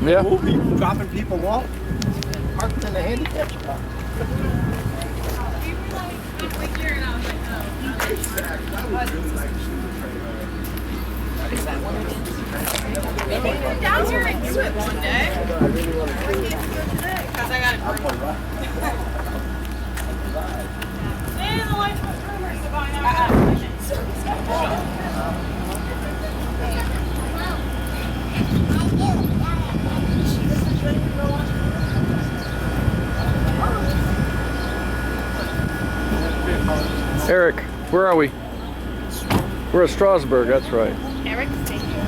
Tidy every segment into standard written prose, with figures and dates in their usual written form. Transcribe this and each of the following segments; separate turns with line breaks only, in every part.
Yeah.
movie, dropping people off, parking in the handicap spot.
Down here and do it one day. I can't do it today because I got it. And the lights won't turn or so by now.
Eric, where are we? We're at Strasbourg, that's right.
Eric, stay here.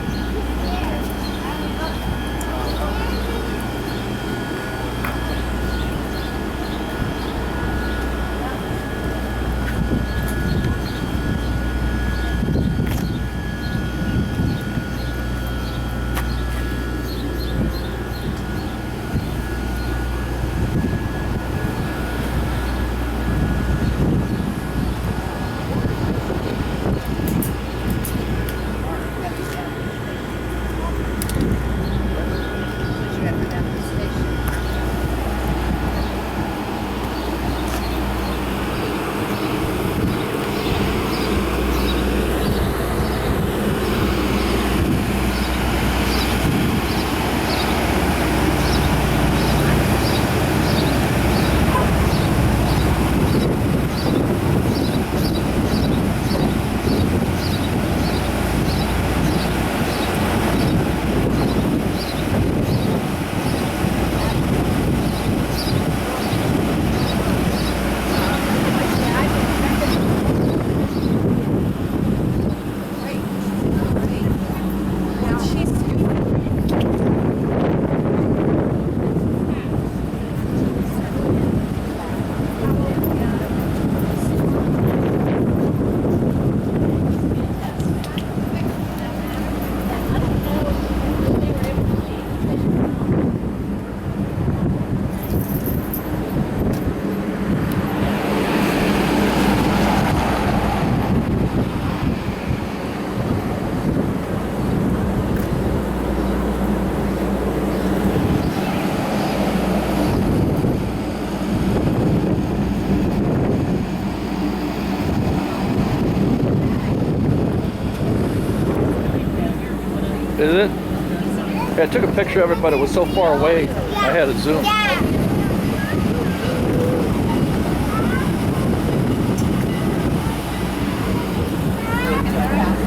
Is it? Yeah, I took a picture of it, but it was so far away, I had to zoom.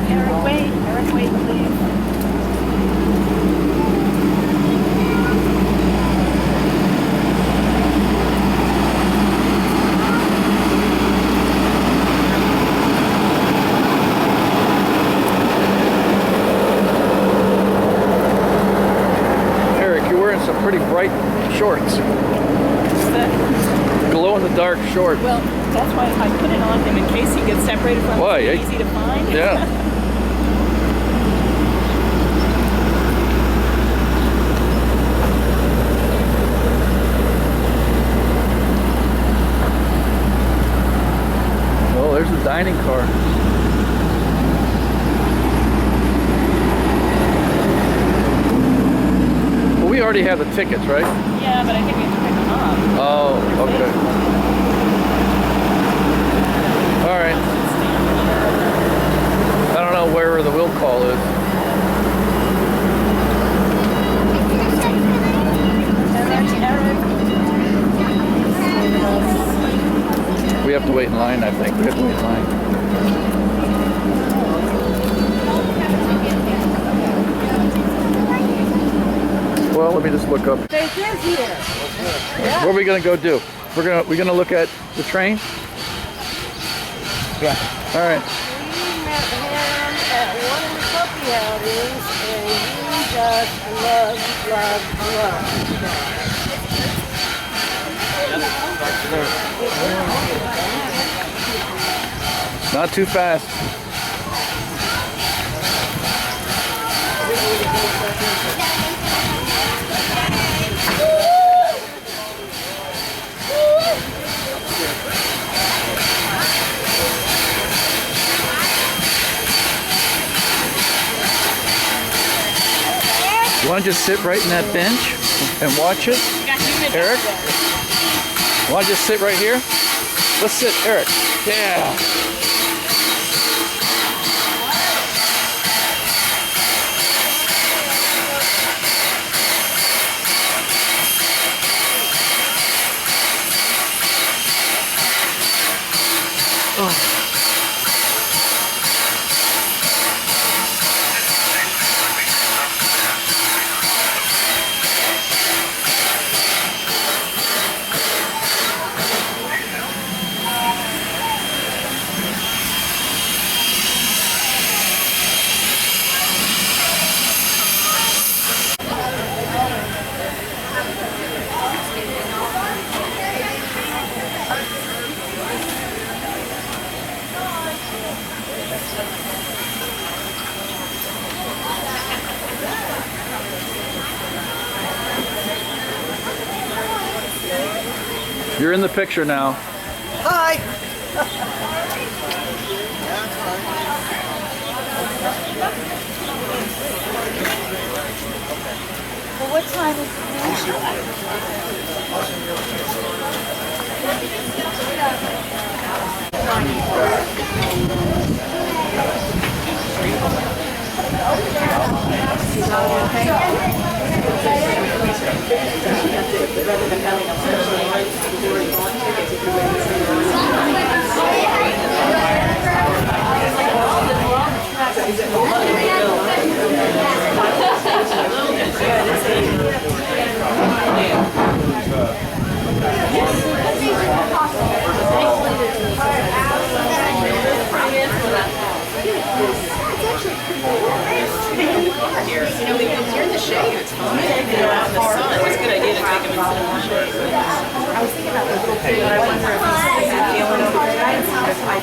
Eric, wait, please.
Eric, you're wearing some pretty bright shorts. Glow-in-the-dark short.
Well, that's why I put it on him in case he gets separated from
Why?
us. It's easy to find.
Yeah. Oh, there's the dining car. Well, we already have the tickets, right?
Yeah, but I think we have to pick them up.
Oh, okay. All right. I don't know where the will call is. We have to wait in line, I think. We have to wait in line. Well, let me just look up. What are we gonna go do? We're gonna look at the train?
Yeah.
All right.
We met him at one of the puppy outings, and he just loved.
Not too fast. You want to just sit right in that bench and watch it?
Got humid
Eric?
back there.
Want to just sit right here? Let's sit, Eric. Yeah. You're in the picture now.
Hi.
Well, what time is it?
You know, because you're in the shade, it's fine. You know, out in the sun.
It's a good idea to take him into the shade.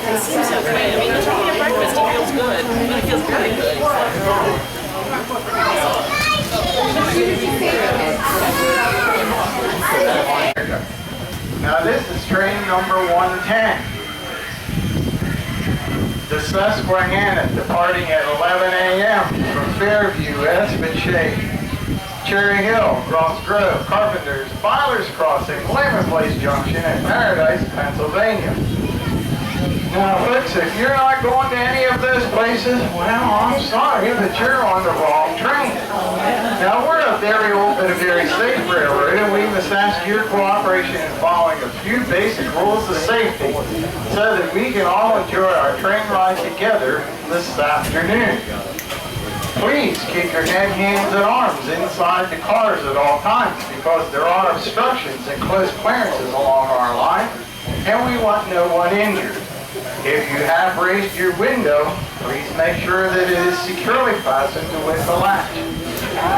It seems okay. I mean, he's eating breakfast. He feels good. I mean, he feels very good.
Now this is train number 110. The Susquehanna departing at 11 a.m. from Fairview, Aspen Shade, Cherry Hill, Cross Grove, Carpenters, Byler's Crossing, Lemon Place Junction, and Paradise, Pennsylvania. Now folks, if you're not going to any of those places, well, I'm sorry, but you're on the wrong train. Now we're a very old but a very safe railroad, and we must ask your cooperation in following a few basic rules of safety so that we can all enjoy our train ride together this afternoon. Please keep your head, hands, and arms inside the cars at all times because there are obstructions and close clearances along our line, and we want no one injured. If you have raised your window, please make sure that it is securely fastened with the latch.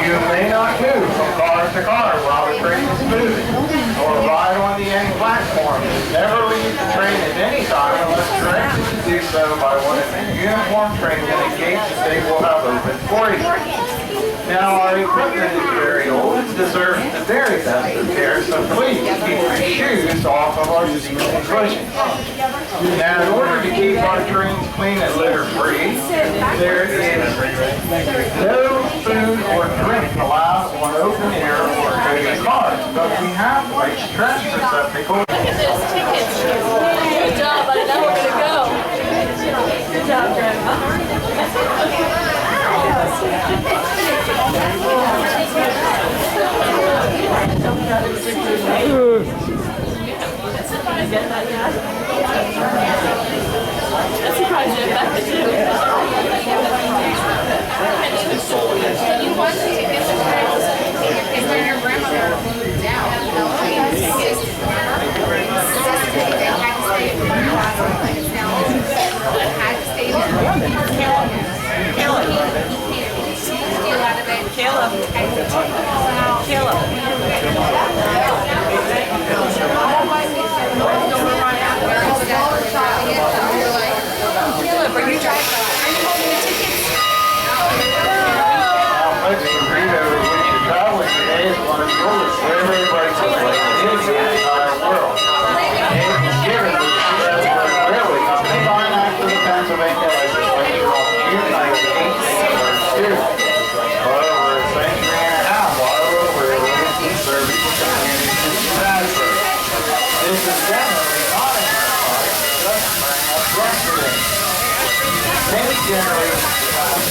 You may not move from car to car while the train is moving, or ride on the end platform. Never leave the train at any time unless directed to do so by one of the uniformed trainmen at gates that they will have open for you. Now, our equipment is very old and deserves the very best of care, so please keep your shoes off of our seats and cushions. Now, in order to keep our trains clean and litter-free, there is no food or drink allowed on open air or coach cars, but we have placed trash receptacles.
Look at this ticket. Good job. I know we're going to go. Good job, Grandma. That's surprising.
You want to get the trails because when your grandmother moved out, they had to stay in
generations behind.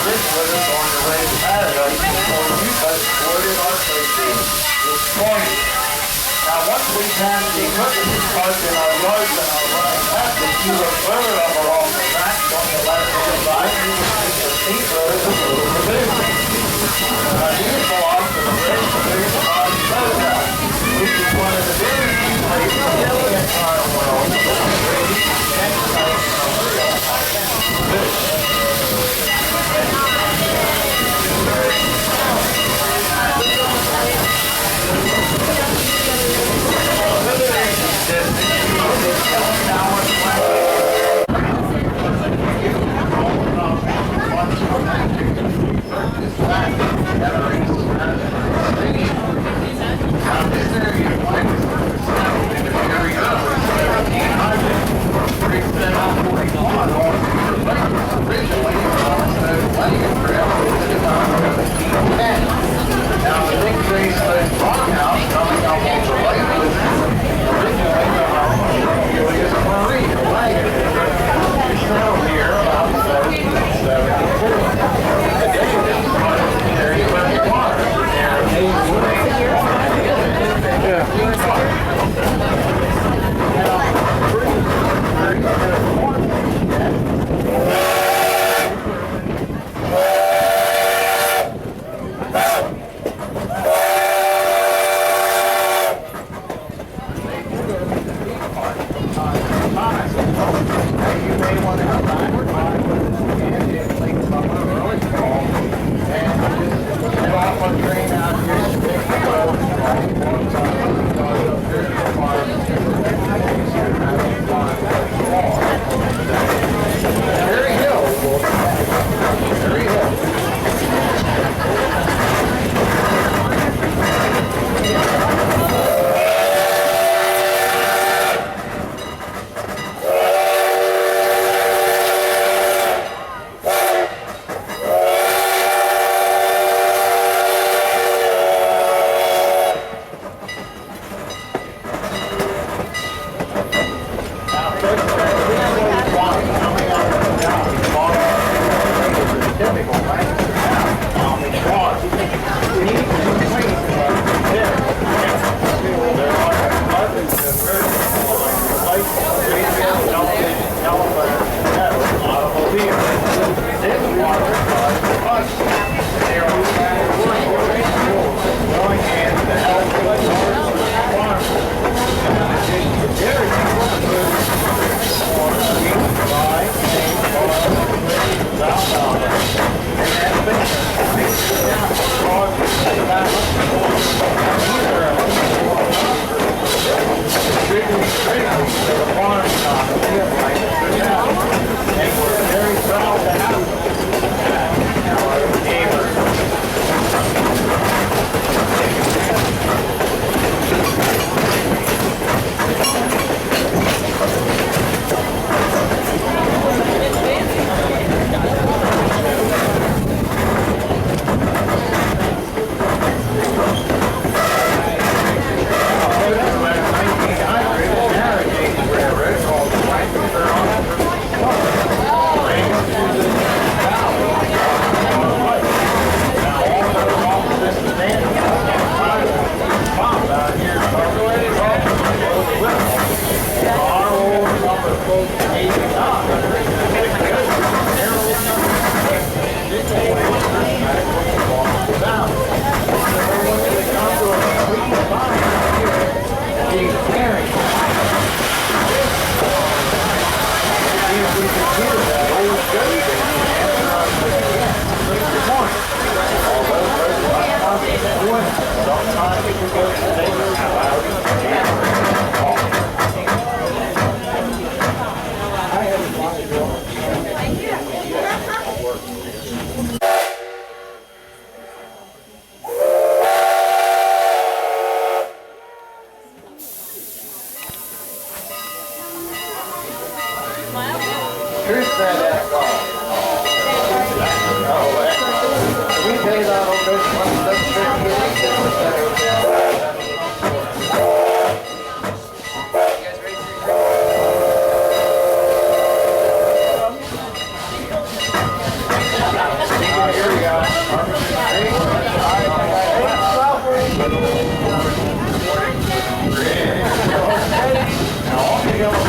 This was on the way to paradise before you touched wood in our places this morning. Now, once we pass the equipment parked in our yards and our running past, if you look further up along the track on the left-hand side, you can see the steep road of the little division. Now, these belong to the Red Division on Snowtown, which is one of the very few places in the entire world where you can catch sight from the real here we go. Now all the yellow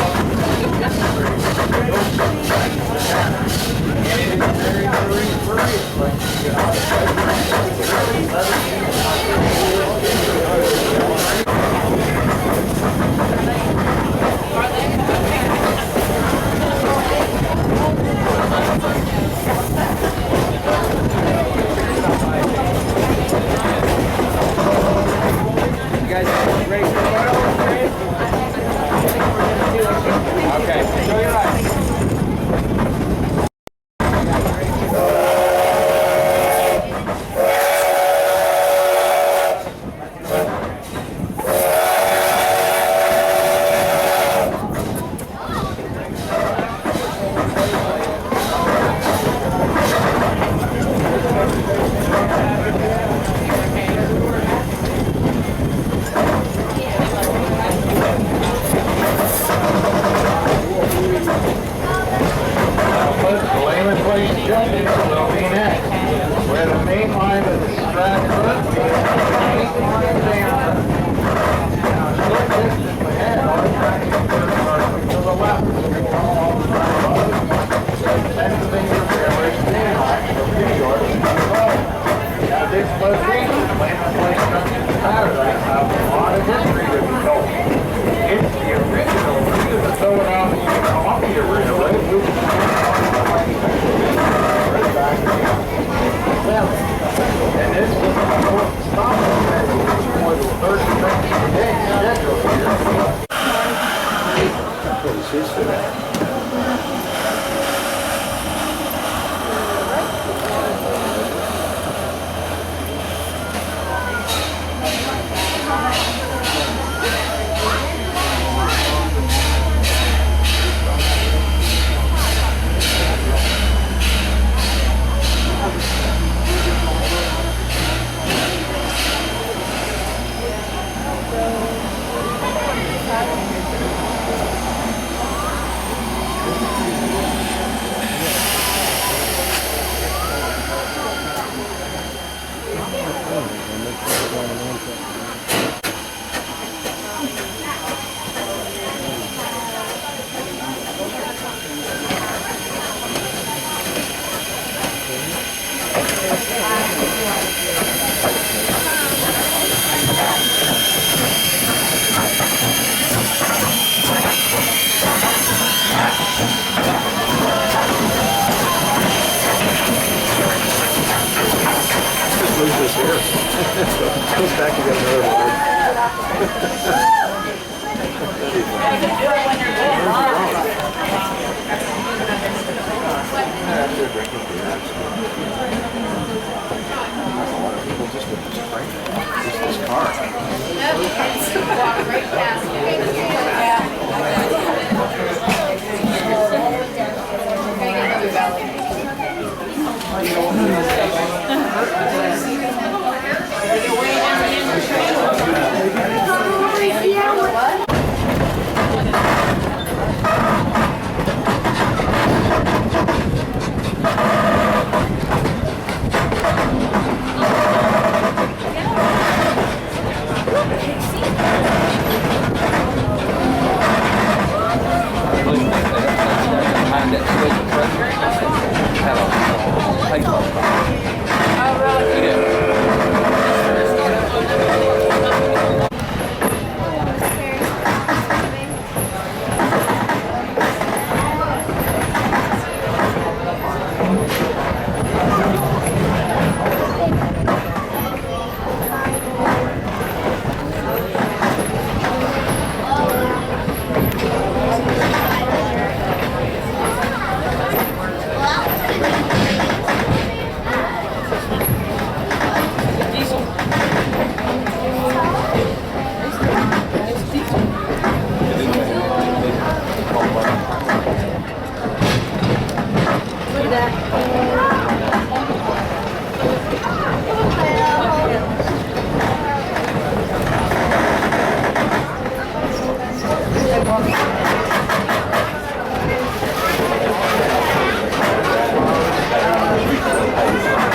You guys ready for the photo? Okay, show your eyes.
Lehman Place Junction will be next, where the main line of the Stratford meets the main line down. Now, a short distance ahead, our track is to the left. Pennsylvania Railroad main line from New York to the road. Now, this location, Lehman Place Junction to Paradise, has a lot of history to be told. It's the original route of the Philadelphia and Columbia Railroad, which and this was an important stop for the 30 day schedule here.
Lose this here. Goes back to get another one. This car.
Walk right past
Behind that switch of pressure, had a pipe on it.
Thank you.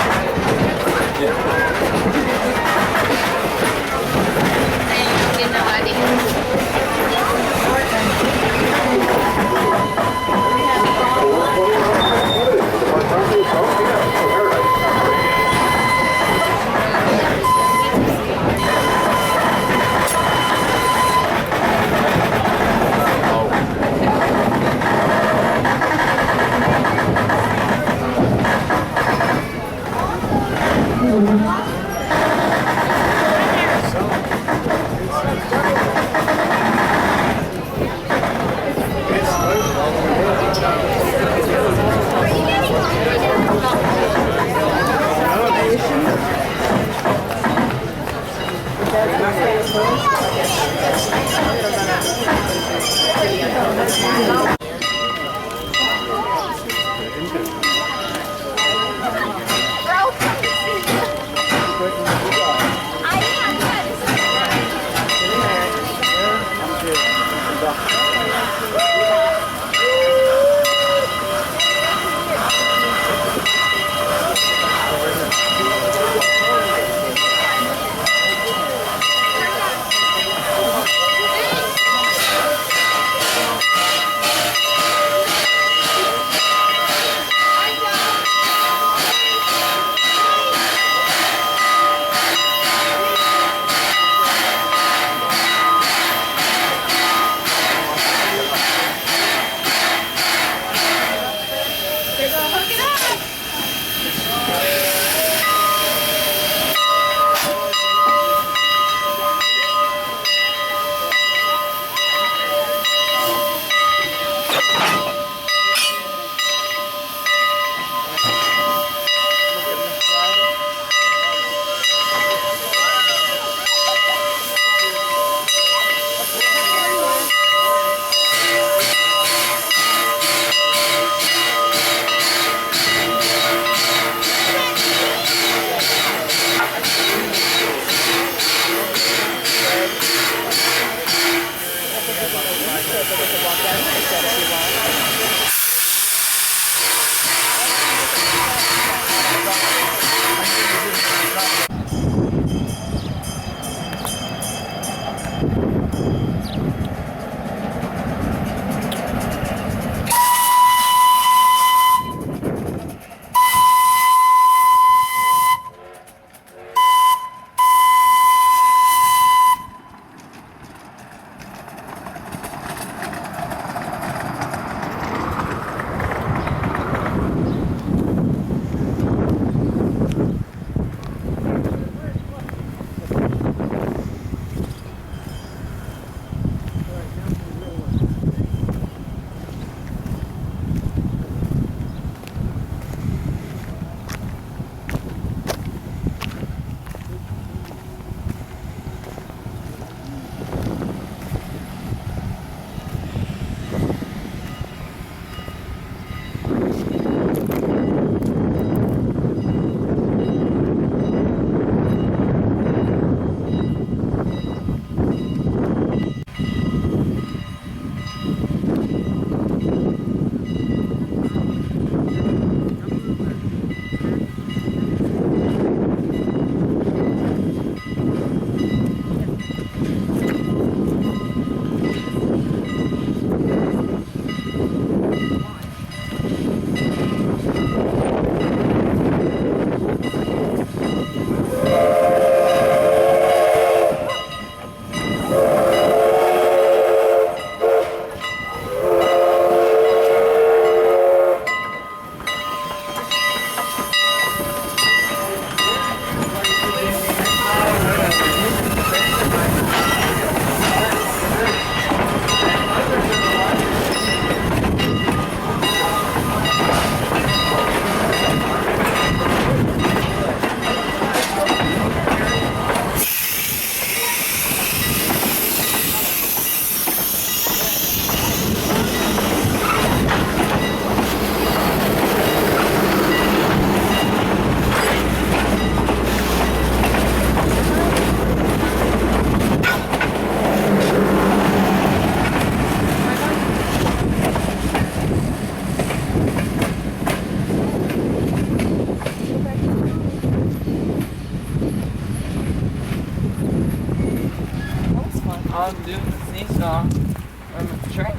No. The train.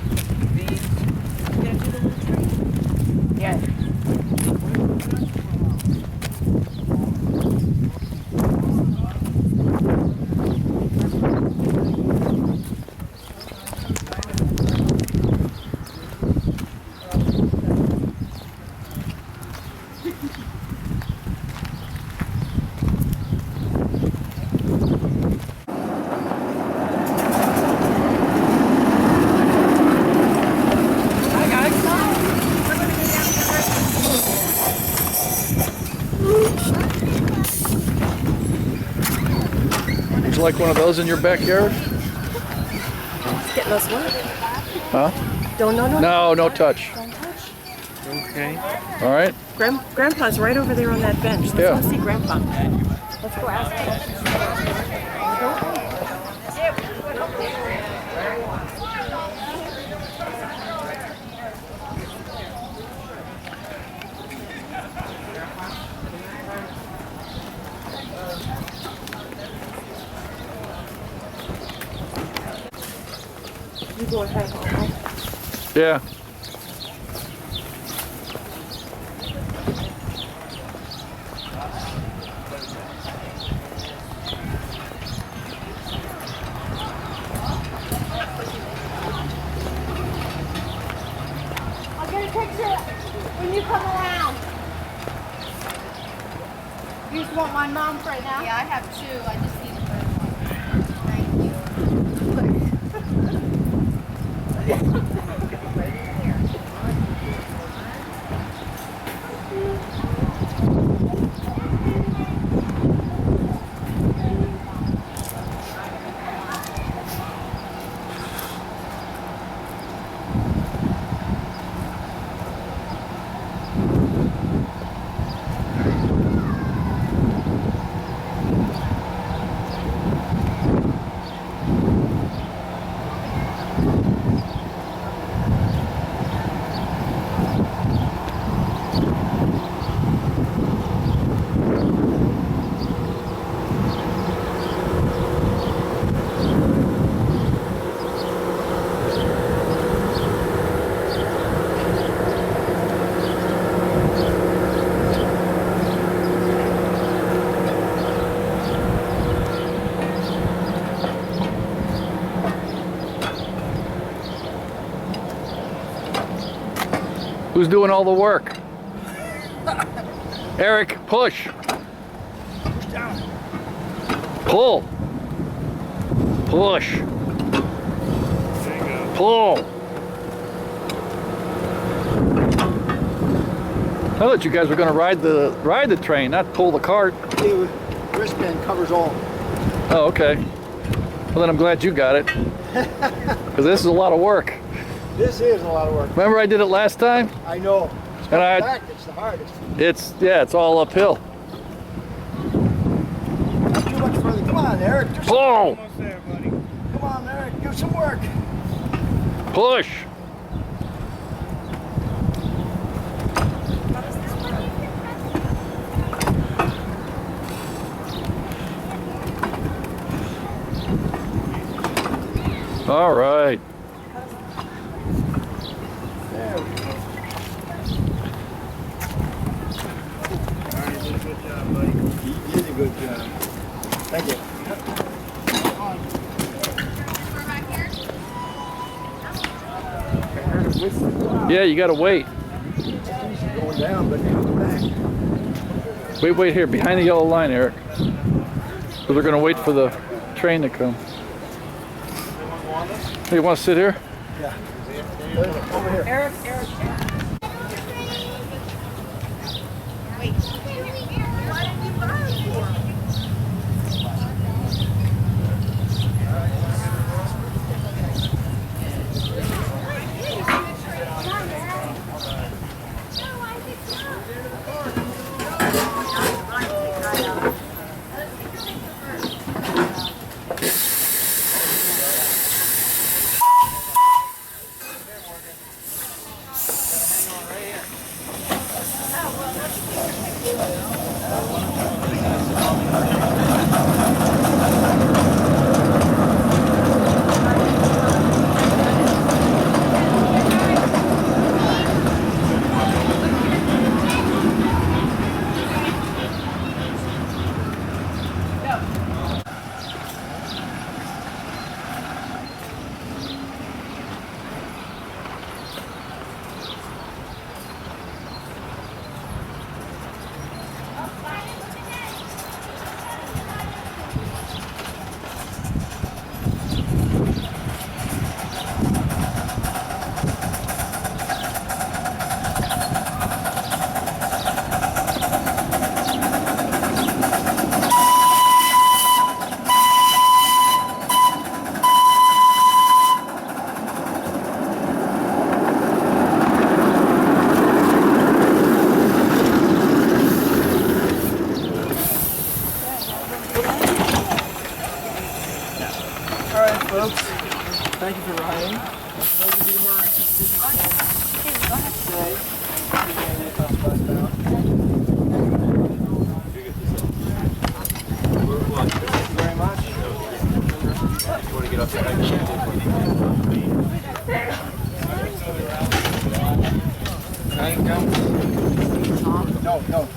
Yeah.
Would you like one of those in your backyard?
It's getting us wet.
Huh?
No.
No touch.
Okay.
All right?
Grandpa's right over there on that bench. Let's
Yeah.
go see Grandpa. Let's go ask him. You go ahead, Mama.
Yeah.
I'll get a picture when you come around. You just want my mom's right now? Yeah, I have two. I just need a third one. Thank you.
Who's doing all the work? Eric, push.
Push down.
Pull. Push. Pull. I thought you guys were going to ride the train, not pull the cart.
The wristband covers all.
Oh, okay. Well, then I'm glad you got it. Because this is a lot of work.
This is a lot of work.
Remember I did it last time?
I know.
And I,
Back, it's the hardest.
it's all uphill.
Not too much further. Come on, Eric. Do some,
Pull.
come on, Eric. Do some work.
Push. All right.
There we go.
You did a good job, buddy.
You did a good job. Thank you.
Yeah, you gotta wait.
It's easy going down, but back.
Wait here, behind the yellow line, Eric. So they're gonna wait for the train to come. Hey, you want to sit here?
Yeah. Over here.
Eric.
Hang on right here.
thank you for writing. And for those of you who are interested in Thank you very much.
You want to get up there?
No.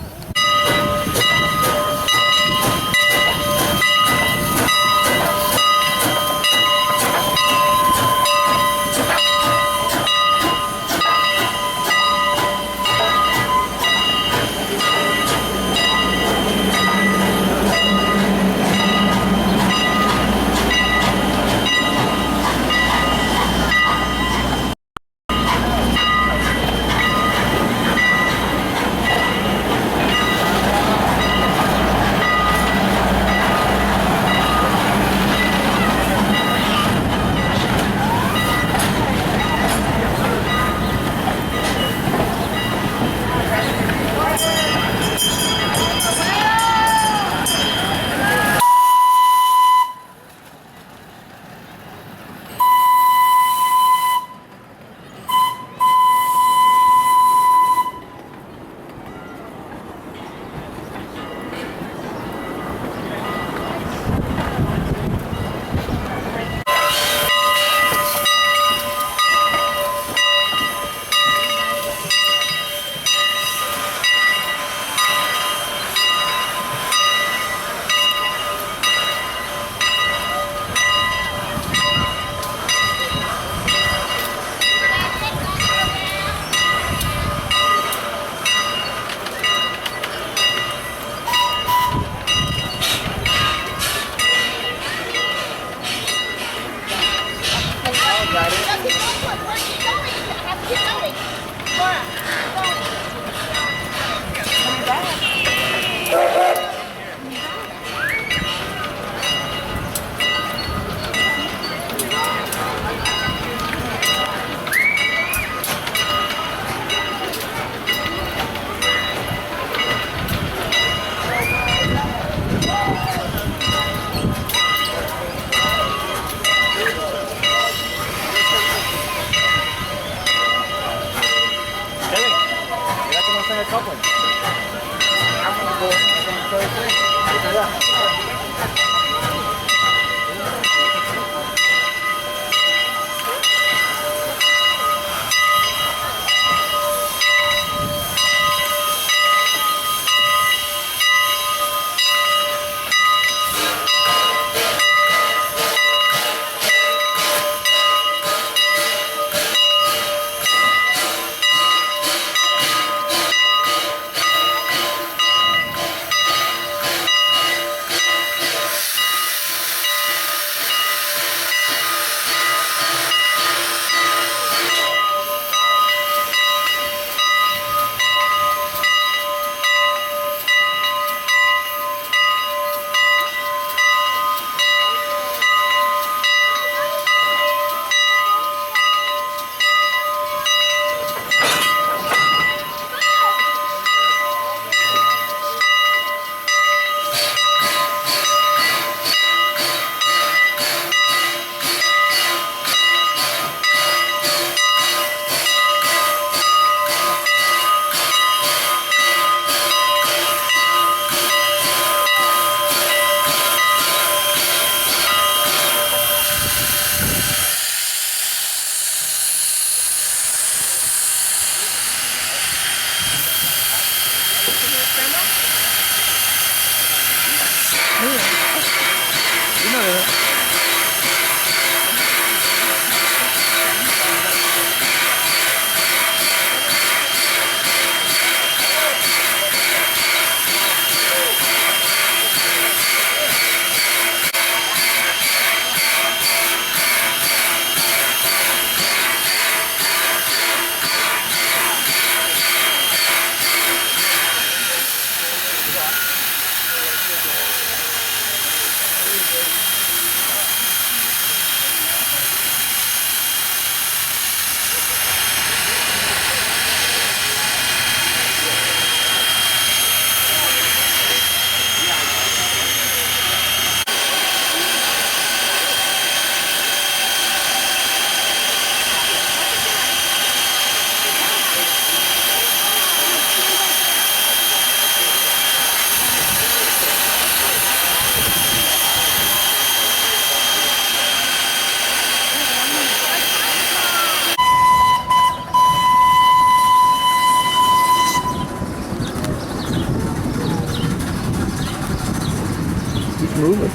moving.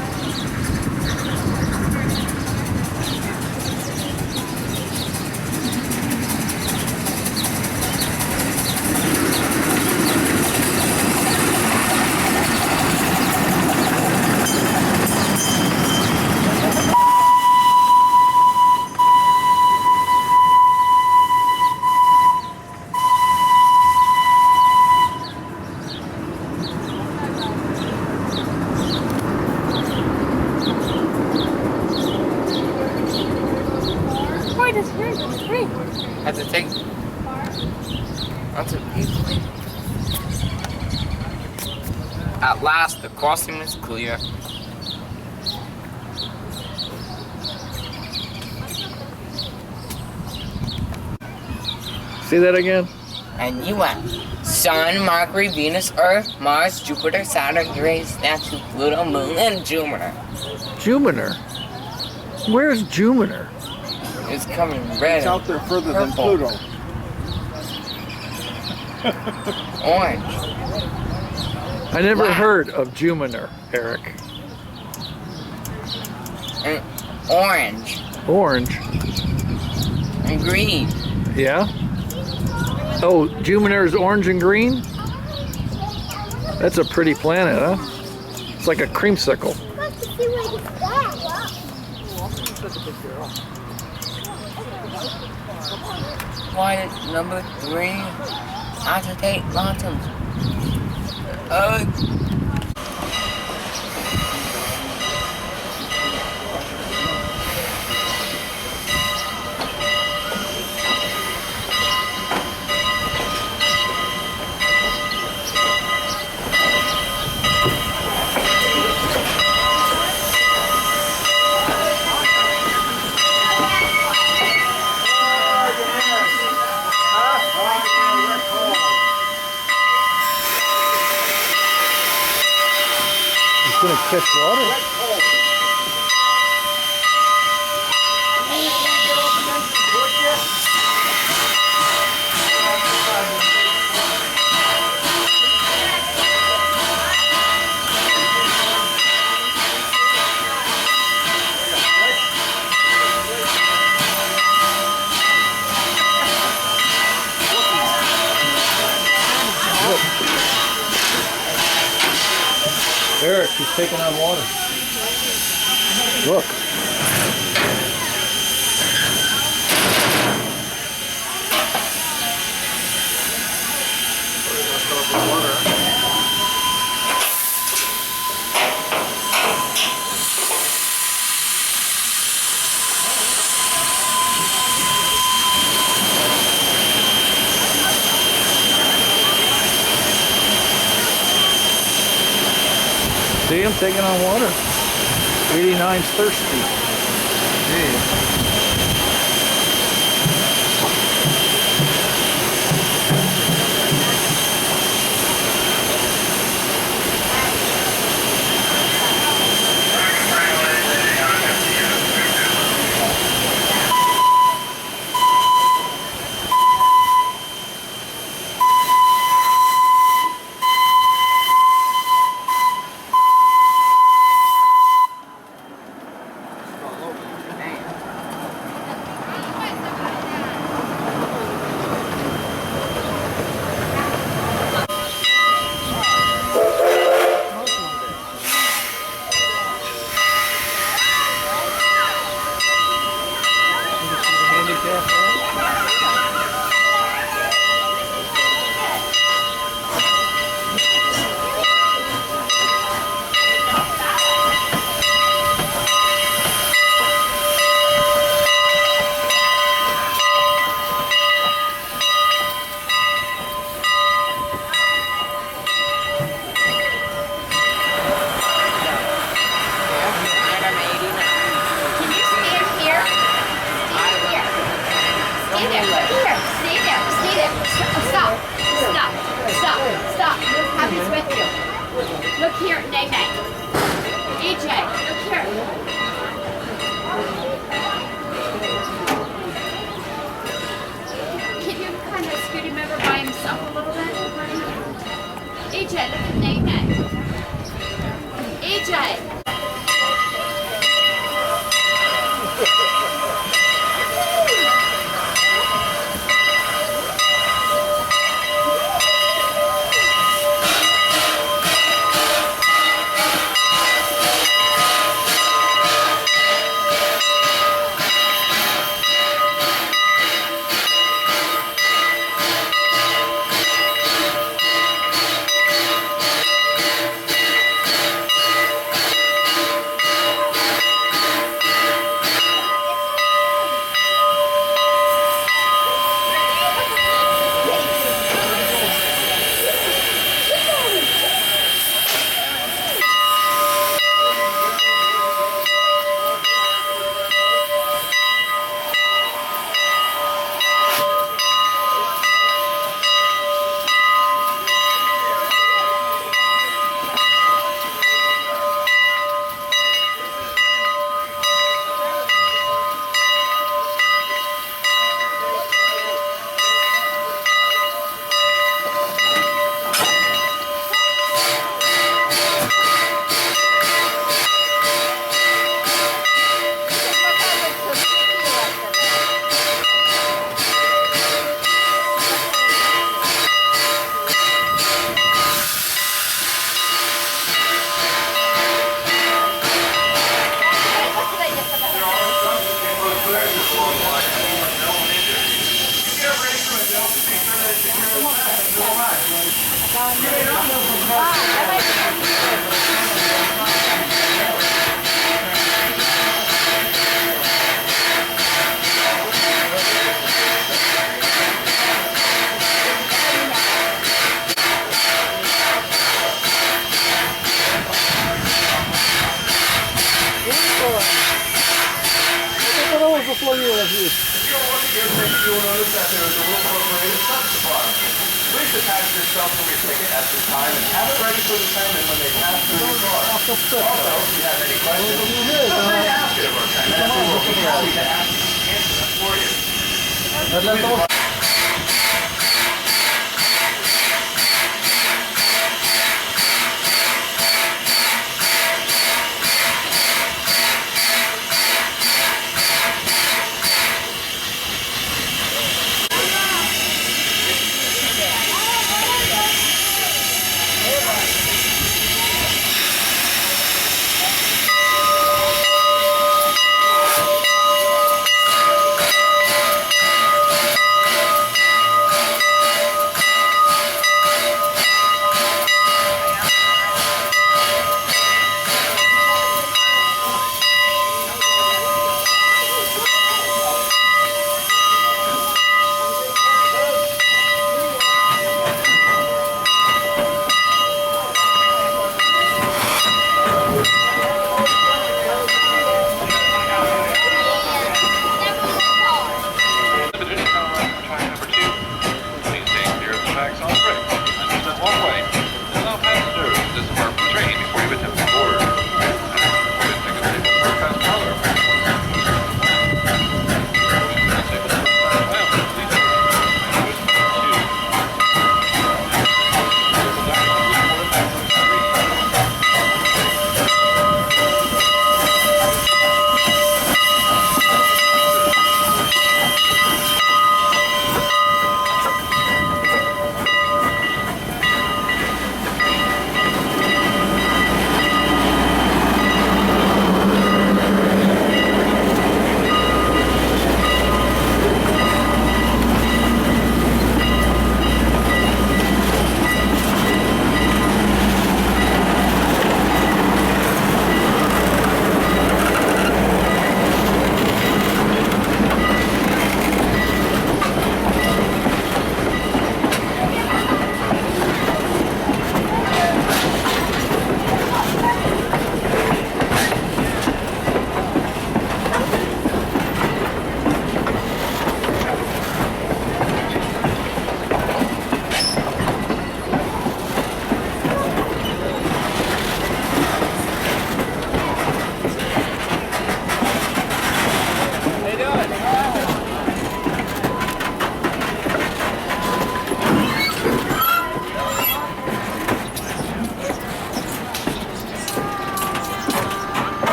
Wait, it's green. It's green.
Have to take. That's a piece. At last, the crossing is clear.
See that again?
And you went Sun, Mercury, Venus, Earth, Mars, Jupiter, Saturn, Uranus, Neptune, Pluto, Moon, and Jupiter.
Jupiter. Where's Jupiter?
It's coming red.
It's out there further than
Purple.
Pluto.
Orange.
I never
Black.
heard of Jupiter, Eric.
And orange.
Orange.
And green.
Yeah? Oh, Jupiter is orange and green? That's a pretty planet, huh? It's like a creamsicle.
Planet number 3. Acetate lanterns.
It's gonna catch water. Eric, he's taking on water. Look. See him taking on water. 89's thirsty.
Look here, Nay Nay. EJ, look here. Can you kind of scoot him over by himself a little bit? EJ, look at Nay Nay. EJ.
attach yourself to your ticket at the time and have it ready for the penman when they pass through your car. Also, if you have any questions, feel free to ask it of our penman. We'll be happy to answer them for you.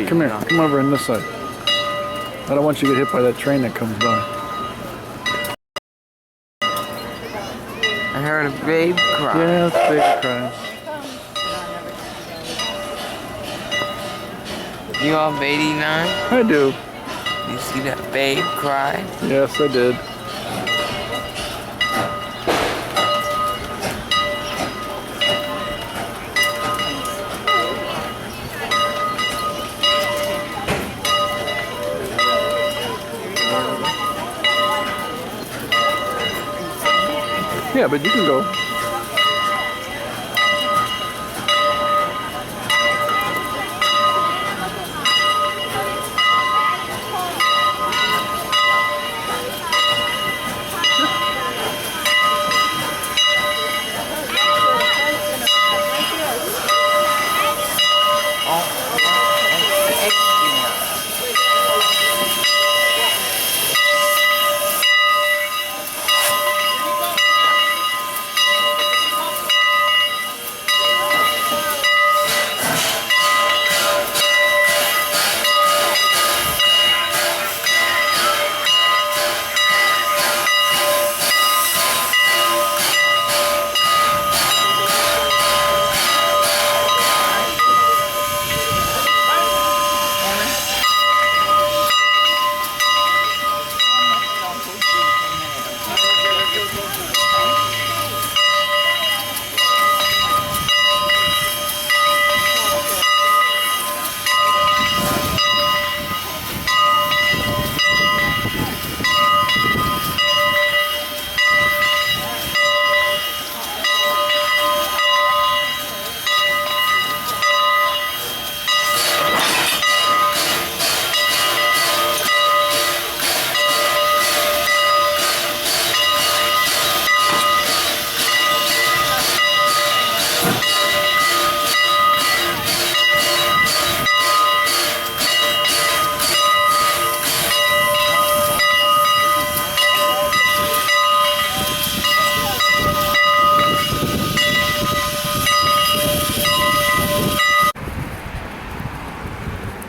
Come here, come over on this side. I don't want you to get hit by that train that comes by.
I heard a babe cry.
Yeah, it's baby crying.
You all 89?
I do.
You see that babe cry?
Yes, I did. Yeah, but you can go.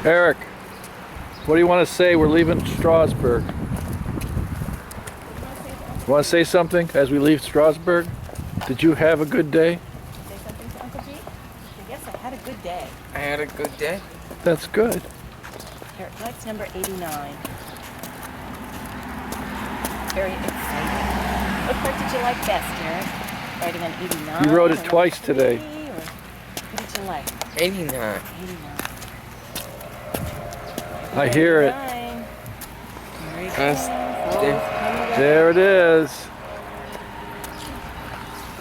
Eric, what do you want to say? We're leaving Strasbourg. You want to say something as we leave Strasbourg? Did you have a good day?
Say something to Uncle G? Yes, I had a good day.
I had a good day.
That's good.
Eric likes number 89. Very exciting. What part did you like best, Eric? Writing on 89?
You wrote it
or
twice
3,
today.
or what did you like?
89.
89.
I hear it.
89. Very good.
That's
There it is.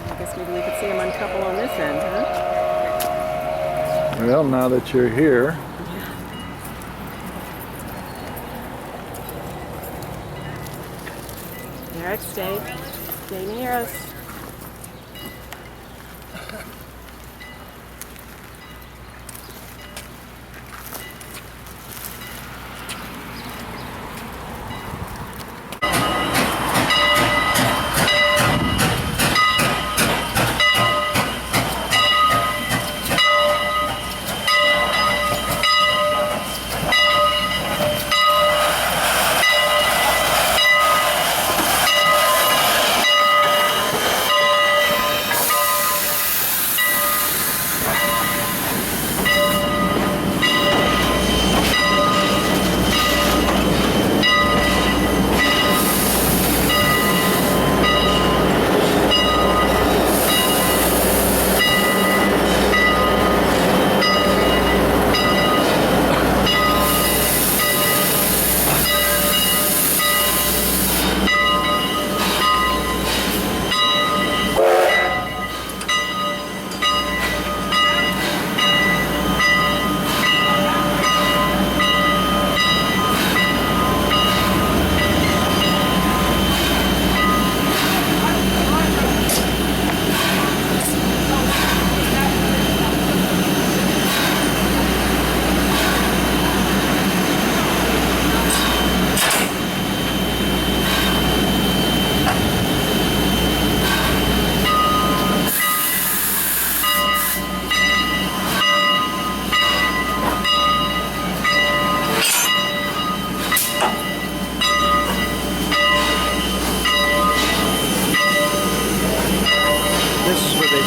I guess maybe we could see him uncouple on this end, huh?
Well, now that you're here.
Eric, stay near us.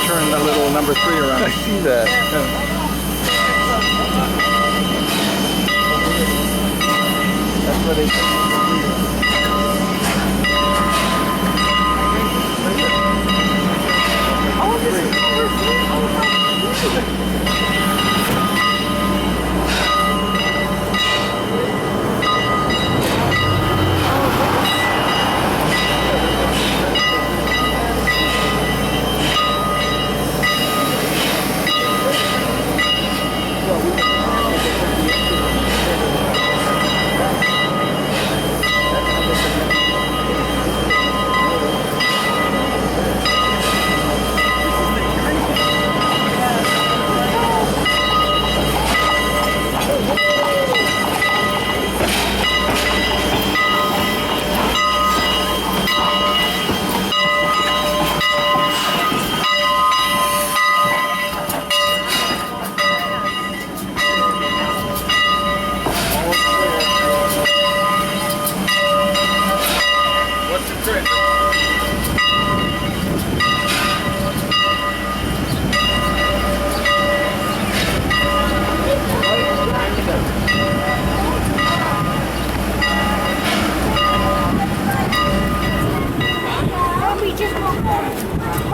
Turn the little number 3 around.
I see that.
That's where they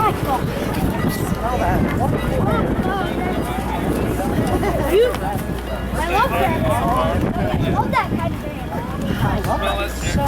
I love that. I love that kind of band. So,